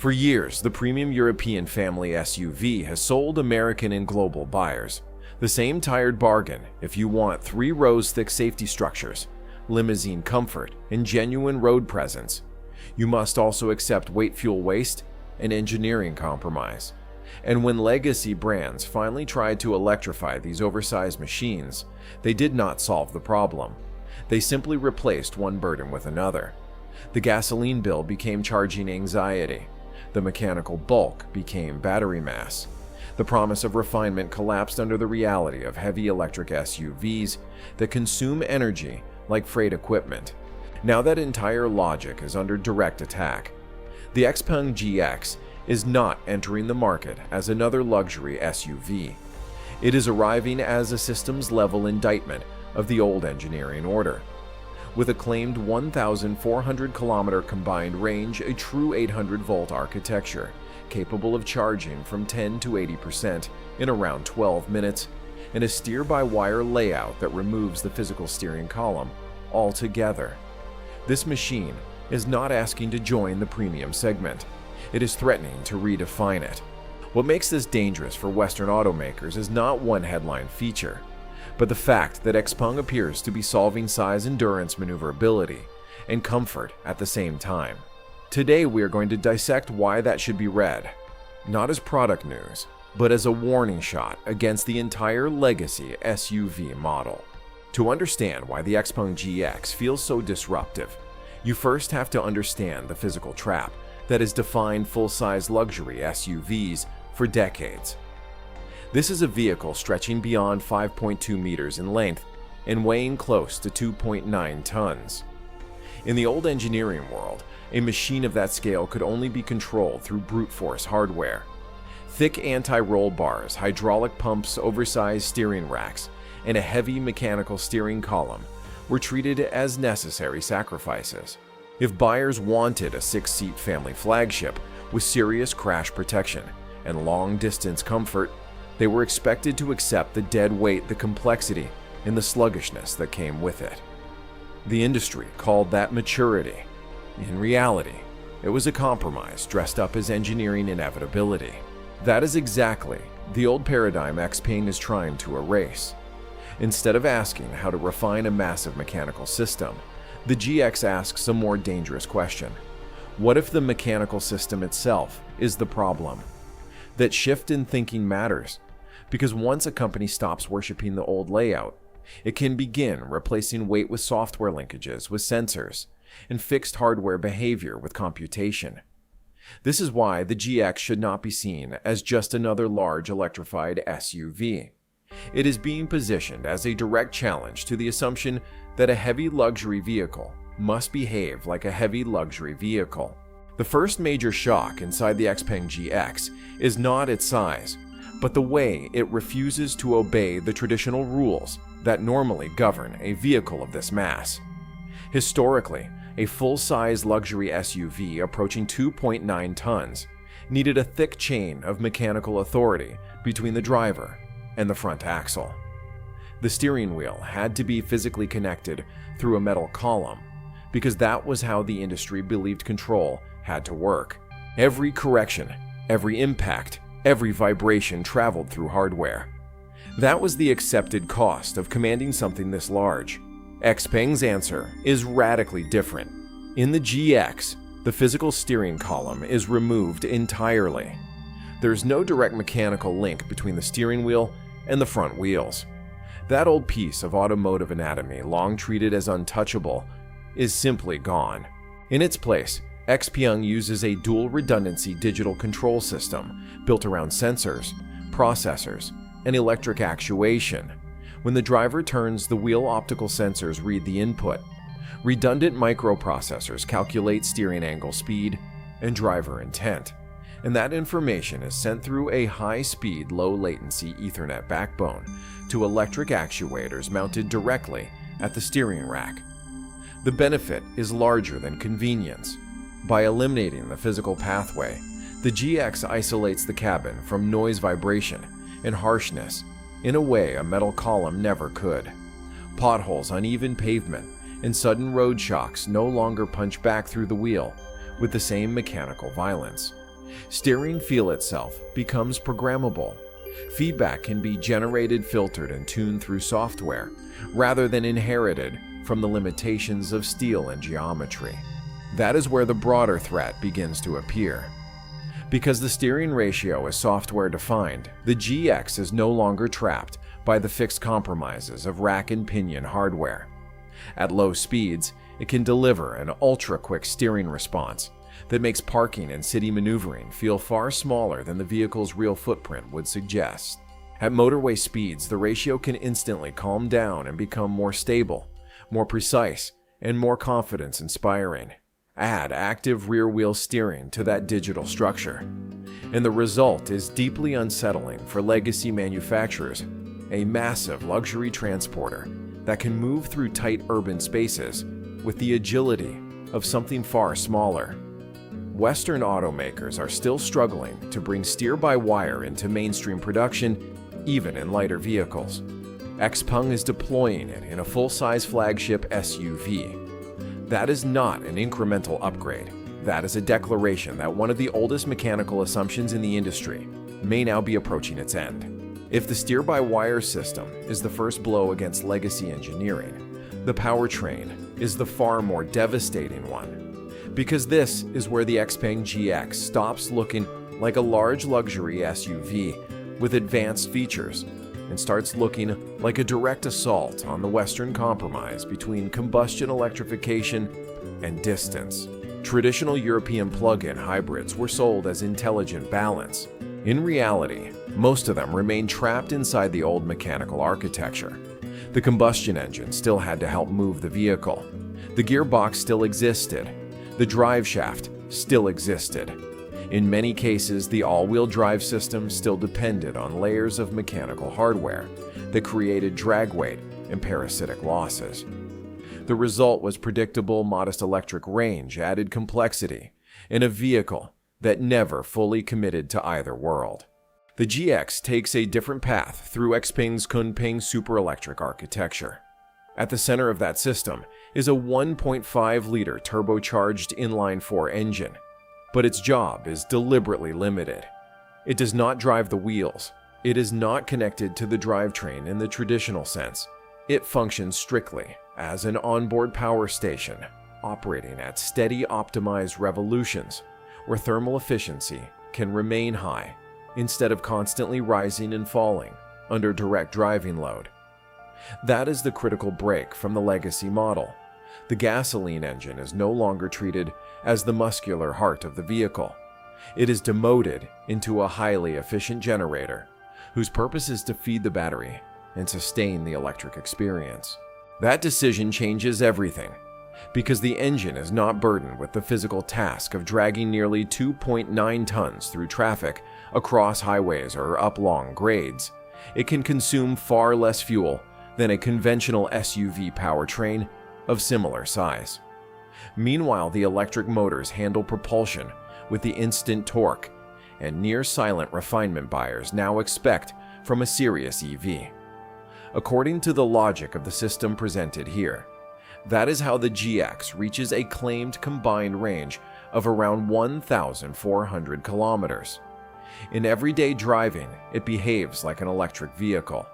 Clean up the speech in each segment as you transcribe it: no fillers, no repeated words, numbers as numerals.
For years, the premium European family SUV has sold American and global buyers the same tired bargain: if you want 3 rows thick safety structures, limousine comfort, and genuine road presence, you must also accept weight, fuel waste, and engineering compromise. And when legacy brands finally tried to electrify these oversized machines, they did not solve the problem. They simply replaced one burden with another. The gasoline bill became charging anxiety. The mechanical bulk became battery mass. The promise of refinement collapsed under the reality of heavy electric SUVs that consume energy like freight equipment. Now that entire logic is under direct attack. The XPeng GX is not entering the market as another luxury SUV. It is arriving as a systems-level indictment of the old engineering order. With a claimed 1,400-kilometer combined range, a true 800-volt architecture, capable of charging from 10 to 80% in around 12 minutes, and a steer-by-wire layout that removes the physical steering column altogether. This machine is not asking to join the premium segment. It is threatening to redefine it. What makes this dangerous for Western automakers is not one headline feature, but the fact that XPeng appears to be solving size, endurance, maneuverability, and comfort at the same time. Today we are going to dissect why that should be read, not as product news, but as a warning shot against the entire legacy SUV model. To understand why the XPeng GX feels so disruptive, you first have to understand the physical trap that has defined full-size luxury SUVs for decades. This is a vehicle stretching beyond 5.2 meters in length and weighing close to 2.9 tons. In the old engineering world, a machine of that scale could only be controlled through brute force hardware. Thick anti-roll bars, hydraulic pumps, oversized steering racks, and a heavy mechanical steering column were treated as necessary sacrifices. If buyers wanted a 6-seat family flagship with serious crash protection and long-distance comfort, they were expected to accept the dead weight, the complexity, and the sluggishness that came with it. The industry called that maturity. In reality, it was a compromise dressed up as engineering inevitability. That is exactly the old paradigm XPeng is trying to erase. Instead of asking how to refine a massive mechanical system, the GX asks a more dangerous question. What if the mechanical system itself is the problem? That shift in thinking matters, because once a company stops worshiping the old layout, it can begin replacing weight with software linkages, with sensors, and fixed hardware behavior with computation. This is why the GX should not be seen as just another large electrified SUV. It is being positioned as a direct challenge to the assumption that a heavy luxury vehicle must behave like a heavy luxury vehicle. The first major shock inside the XPeng GX is not its size, but the way it refuses to obey the traditional rules that normally govern a vehicle of this mass. Historically, a full-size luxury SUV approaching 2.9 tons needed a thick chain of mechanical authority between the driver and the front axle. The steering wheel had to be physically connected through a metal column, because that was how the industry believed control had to work. Every correction, every impact, every vibration traveled through hardware. That was the accepted cost of commanding something this large. XPeng's answer is radically different. In the GX, the physical steering column is removed entirely. There's no direct mechanical link between the steering wheel and the front wheels. That old piece of automotive anatomy, long treated as untouchable, is simply gone. In its place, XPeng uses a dual redundancy digital control system built around sensors, processors, and electric actuation. When the driver turns, the wheel optical sensors read the input. Redundant microprocessors calculate steering angle, speed, and driver intent, and that information is sent through a high-speed, low-latency Ethernet backbone to electric actuators mounted directly at the steering rack. The benefit is larger than convenience. By eliminating the physical pathway, the GX isolates the cabin from noise, vibration, and harshness in a way a metal column never could. Potholes, uneven pavement, and sudden road shocks no longer punch back through the wheel with the same mechanical violence. Steering feel itself becomes programmable. Feedback can be generated, filtered, and tuned through software, rather than inherited from the limitations of steel and geometry. That is where the broader threat begins to appear. Because the steering ratio is software-defined, the GX is no longer trapped by the fixed compromises of rack and pinion hardware. At low speeds, it can deliver an ultra-quick steering response that makes parking and city maneuvering feel far smaller than the vehicle's real footprint would suggest. At motorway speeds, the ratio can instantly calm down and become more stable, more precise, and more confidence-inspiring. Add active rear-wheel steering to that digital structure, and the result is deeply unsettling for legacy manufacturers, a massive luxury transporter that can move through tight urban spaces with the agility of something far smaller. Western automakers are still struggling to bring steer-by-wire into mainstream production, even in lighter vehicles. XPeng is deploying it in a full-size flagship SUV. That is not an incremental upgrade. That is a declaration that one of the oldest mechanical assumptions in the industry may now be approaching its end. If the steer-by-wire system is the first blow against legacy engineering, the powertrain is the far more devastating one. Because this is where the XPeng GX stops looking like a large luxury SUV with advanced features and starts looking like a direct assault on the Western compromise between combustion electrification and distance. Traditional European plug-in hybrids were sold as intelligent balance. In reality, most of them remained trapped inside the old mechanical architecture. The combustion engine still had to help move the vehicle. The gearbox still existed. The drive shaft still existed. In many cases, the all-wheel drive system still depended on layers of mechanical hardware that created drag weight and parasitic losses. The result was predictable, modest electric range, added complexity, and a vehicle that never fully committed to either world. The GX takes a different path through XPeng's Kunpeng Super Electric architecture. At the center of that system is a 1.5-liter turbocharged inline-4 engine, but its job is deliberately limited. It does not drive the wheels. It is not connected to the drivetrain in the traditional sense. It functions strictly as an onboard power station, operating at steady optimized revolutions, where thermal efficiency can remain high instead of constantly rising and falling under direct driving load. That is the critical break from the legacy model. The gasoline engine is no longer treated as the muscular heart of the vehicle. It is demoted into a highly efficient generator whose purpose is to feed the battery and sustain the electric experience. That decision changes everything, because the engine is not burdened with the physical task of dragging nearly 2.9 tons through traffic across highways or up long grades. It can consume far less fuel than a conventional SUV powertrain of similar size. Meanwhile, the electric motors handle propulsion with the instant torque and near-silent refinement buyers now expect from a serious EV. According to the logic of the system presented here, that is how the GX reaches a claimed combined range of around 1,400 kilometers. In everyday driving, it behaves like an electric vehicle.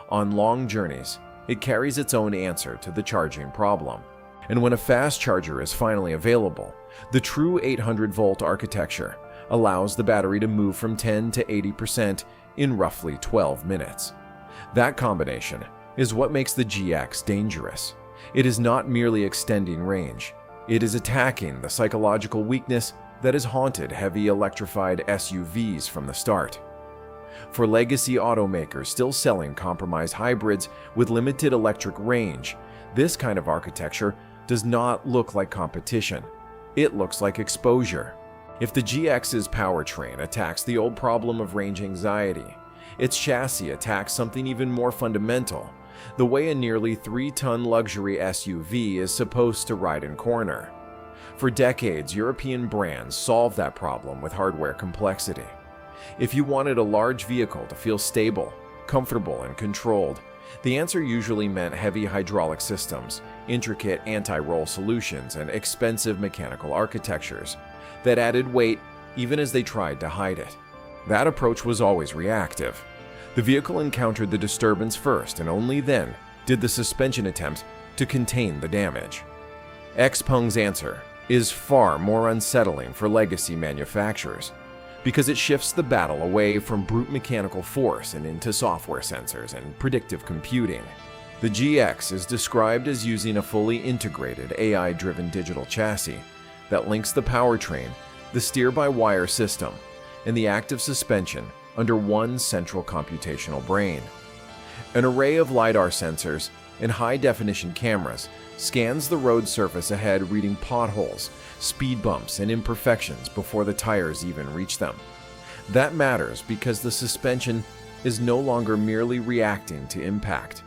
On long journeys, it carries its own answer to the charging problem. And when a fast charger is finally available, the true 800-volt architecture allows the battery to move from 10 to 80% in roughly 12 minutes. That combination is what makes the GX dangerous. It is not merely extending range. It is attacking the psychological weakness that has haunted heavy electrified SUVs from the start. For legacy automakers still selling compromised hybrids with limited electric range, this kind of architecture does not look like competition. It looks like exposure. If the GX's powertrain attacks the old problem of range anxiety, its chassis attacks something even more fundamental, the way a nearly 3-ton luxury SUV is supposed to ride and corner. For decades, European brands solved that problem with hardware complexity. If you wanted a large vehicle to feel stable, comfortable, and controlled, the answer usually meant heavy hydraulic systems, intricate anti-roll solutions, and expensive mechanical architectures that added weight even as they tried to hide it. That approach was always reactive. The vehicle encountered the disturbance first, and only then did the suspension attempt to contain the damage. XPeng's answer is far more unsettling for legacy manufacturers because it shifts the battle away from brute mechanical force and into software sensors and predictive computing. The GX is described as using a fully integrated AI-driven digital chassis that links the powertrain, the steer-by-wire system, and the active suspension under one central computational brain. An array of LiDAR sensors and high-definition cameras scans the road surface ahead, reading potholes, speed bumps, and imperfections before the tires even reach them. That matters because the suspension is no longer merely reacting to impact.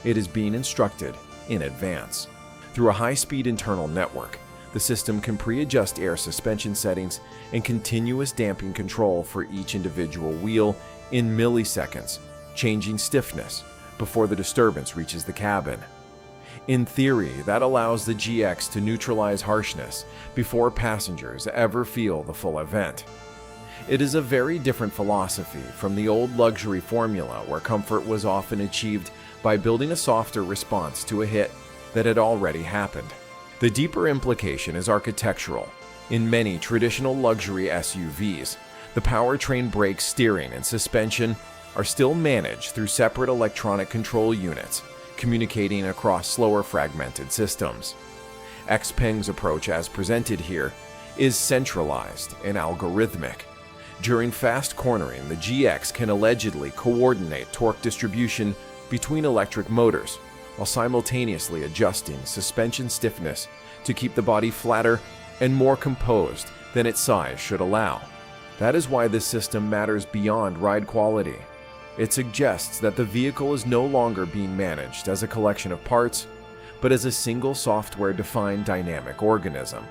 It is being instructed in advance. Through a high-speed internal network, the system can pre-adjust air suspension settings and continuous damping control for each individual wheel in milliseconds, changing stiffness before the disturbance reaches the cabin. In theory, that allows the GX to neutralize harshness before passengers ever feel the full event. It is a very different philosophy from the old luxury formula where comfort was often achieved by building a softer response to a hit that had already happened. The deeper implication is architectural. In many traditional luxury SUVs, the powertrain, brakes, steering, and suspension are still managed through separate electronic control units, communicating across slower fragmented systems. XPeng's approach, as presented here, is centralized and algorithmic. During fast cornering, the GX can allegedly coordinate torque distribution between electric motors, while simultaneously adjusting suspension stiffness to keep the body flatter and more composed than its size should allow. That is why this system matters beyond ride quality. It suggests that the vehicle is no longer being managed as a collection of parts, but as a single software-defined dynamic organism.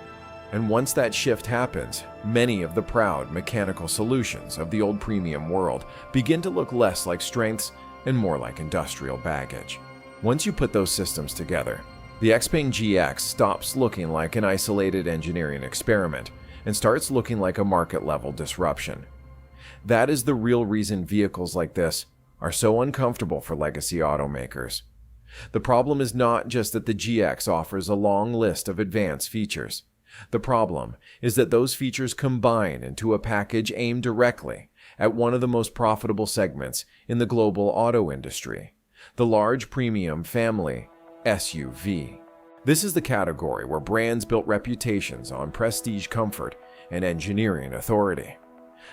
And once that shift happens, many of the proud mechanical solutions of the old premium world begin to look less like strengths and more like industrial baggage. Once you put those systems together, the XPeng GX stops looking like an isolated engineering experiment and starts looking like a market-level disruption. That is the real reason vehicles like this are so uncomfortable for legacy automakers. The problem is not just that the GX offers a long list of advanced features. The problem is that those features combine into a package aimed directly at one of the most profitable segments in the global auto industry, the large premium family SUV. This is the category where brands built reputations on prestige, comfort, and engineering authority.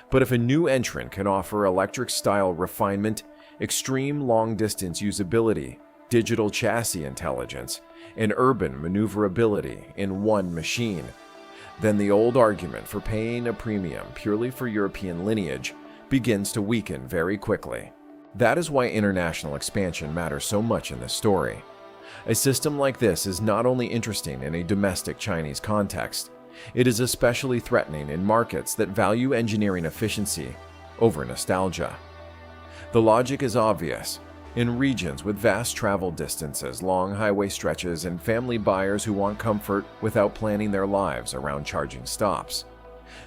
But if a new entrant can offer electric-style refinement, extreme long-distance usability, digital chassis intelligence, and urban maneuverability in one machine, then the old argument for paying a premium purely for European lineage begins to weaken very quickly. That is why international expansion matters so much in this story. A system like this is not only interesting in a domestic Chinese context, it is especially threatening in markets that value engineering efficiency over nostalgia. The logic is obvious. In regions with vast travel distances, long highway stretches, and family buyers who want comfort without planning their lives around charging stops,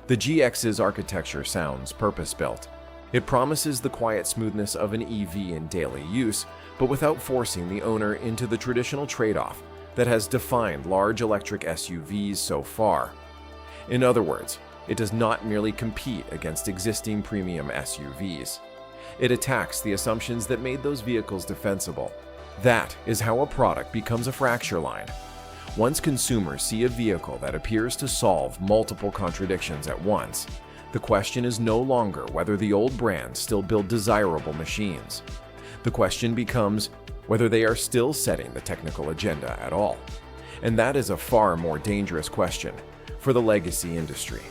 the GX's architecture sounds purpose-built. It promises the quiet smoothness of an EV in daily use, but without forcing the owner into the traditional trade-off that has defined large electric SUVs so far. In other words, it does not merely compete against existing premium SUVs. It attacks the assumptions that made those vehicles defensible. That is how a product becomes a fracture line. Once consumers see a vehicle that appears to solve multiple contradictions at once, the question is no longer whether the old brands still build desirable machines. The question becomes whether they are still setting the technical agenda at all. And that is a far more dangerous question for the legacy industry.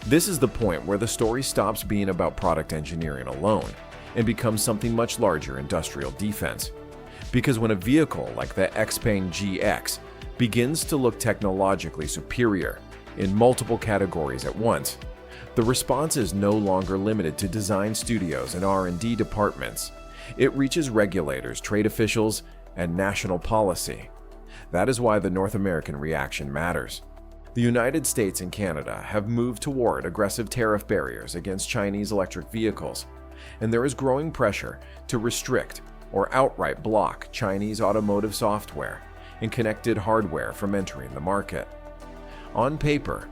This is the point where the story stops being about product engineering alone and becomes something much larger: industrial defense. Because when a vehicle like the XPeng GX begins to look technologically superior in multiple categories at once, the response is no longer limited to design studios and R&D departments. It reaches regulators, trade officials, and national policy. That is why the North American reaction matters. The United States and Canada have moved toward aggressive tariff barriers against Chinese electric vehicles, and there is growing pressure to restrict or outright block Chinese automotive software and connected hardware from entering the market. On paper,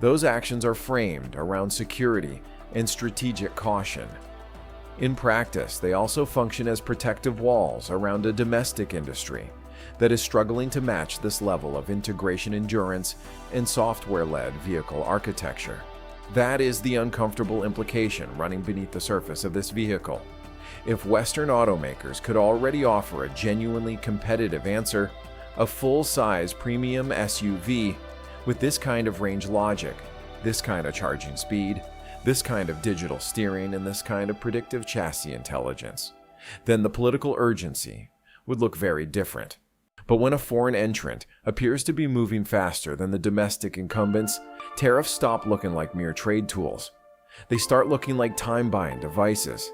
those actions are framed around security and strategic caution. In practice, they also function as protective walls around a domestic industry that is struggling to match this level of integration endurance and software-led vehicle architecture. That is the uncomfortable implication running beneath the surface of this vehicle. If Western automakers could already offer a genuinely competitive answer, a full-size premium SUV with this kind of range logic, this kind of charging speed, this kind of digital steering, and this kind of predictive chassis intelligence, then the political urgency would look very different. But when a foreign entrant appears to be moving faster than the domestic incumbents, tariffs stop looking like mere trade tools. They start looking like time-buying devices.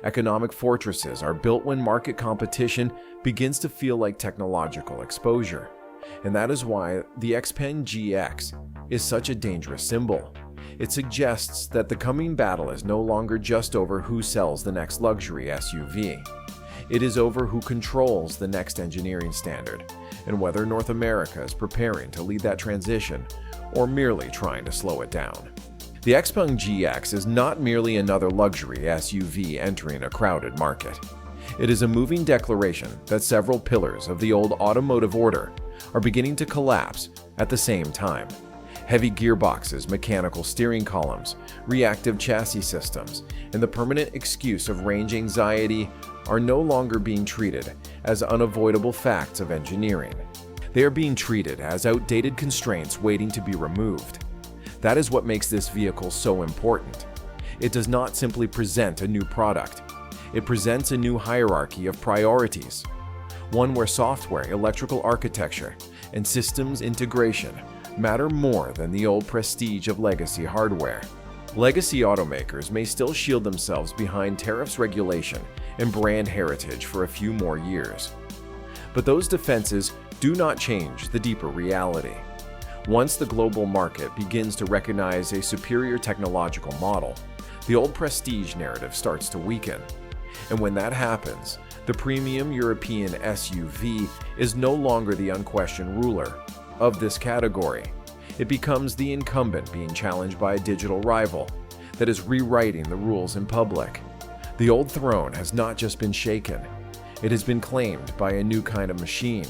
Economic fortresses are built when market competition begins to feel like technological exposure. And that is why the XPeng GX is such a dangerous symbol. It suggests that the coming battle is no longer just over who sells the next luxury SUV. It is over who controls the next engineering standard, and whether North America is preparing to lead that transition or merely trying to slow it down. The XPeng GX is not merely another luxury SUV entering a crowded market. It is a moving declaration that several pillars of the old automotive order are beginning to collapse at the same time. Heavy gearboxes, mechanical steering columns, reactive chassis systems, and the permanent excuse of range anxiety are no longer being treated as unavoidable facts of engineering. They are being treated as outdated constraints waiting to be removed. That is what makes this vehicle so important. It does not simply present a new product. It presents a new hierarchy of priorities, one where software, electrical architecture, and systems integration matter more than the old prestige of legacy hardware. Legacy automakers may still shield themselves behind tariffs, regulation, and brand heritage for a few more years. But those defenses do not change the deeper reality. Once the global market begins to recognize a superior technological model, the old prestige narrative starts to weaken. And when that happens, the premium European SUV is no longer the unquestioned ruler of this category. It becomes the incumbent being challenged by a digital rival that is rewriting the rules in public. The old throne has not just been shaken, it has been claimed by a new kind of machine,